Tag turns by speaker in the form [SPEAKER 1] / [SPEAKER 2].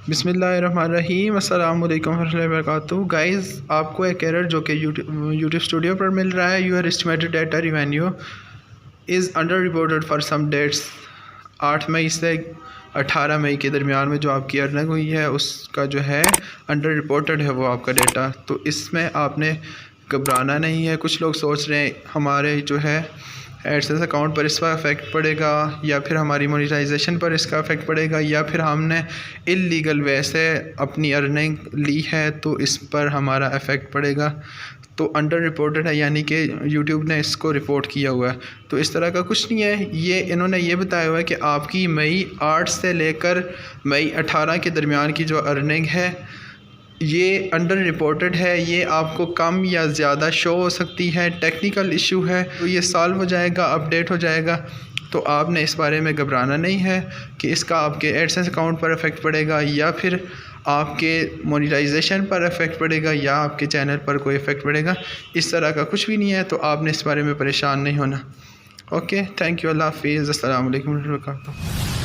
[SPEAKER 1] बिस्मिल्लाहिर्रहमानिर्रहीम अस्सलाम वालेकुम वरहमतुल्लाहि वबरकातुहू। गाइज़, आपको एक एरर जो कि यूट्यूब स्टूडियो पर मिल रहा है, your estimated data revenue is under reported for some dates. 8 मई से 18 मई के दरमियान में जो आपकी अर्निंग हुई है उसका जो है अंडर रिपोर्टेड है वो आपका डेटा। तो इसमें आपने घबराना नहीं है। कुछ लोग सोच रहे हैं हमारे जो है एडसेंस अकाउंट पर इसका इफ़ेक्ट पड़ेगा, या फिर हमारी मोनेटाइजेशन पर इसका इफ़ेक्ट पड़ेगा, या फिर हमने इल्लीगल वे से अपनी अर्निंग ली है तो इस पर हमारा इफ़ेक्ट पड़ेगा। तो अंडर रिपोर्टेड है, यानी कि यूट्यूब ने इसको रिपोर्ट किया हुआ है। तो इस तरह का कुछ नहीं है। ये इन्होंने ये बताया हुआ है कि आपकी मई 8 से लेकर मई 18 के दरमियान की जो अर्निंग है ये अंडर रिपोर्टेड है। ये आपको कम या ज़्यादा शो हो सकती है, टेक्निकल इशू है, तो ये सॉल्व हो जाएगा, अपडेट हो जाएगा। तो आपने इस बारे में घबराना नहीं है कि इसका आपके एडसेंस अकाउंट पर इफ़ेक्ट पड़ेगा, या फिर आपके मोनेटाइजेशन पर इफ़ेक्ट पड़ेगा, या आपके चैनल पर कोई इफ़ेक्ट पड़ेगा। इस तरह का कुछ भी नहीं है, तो आपने इस बारे में परेशान नहीं होना। ओके, थैंक यू, अल्लाह हाफिज़, अस्सलाम वालेकुम रहमतुल्लाहि व बरकातुहू।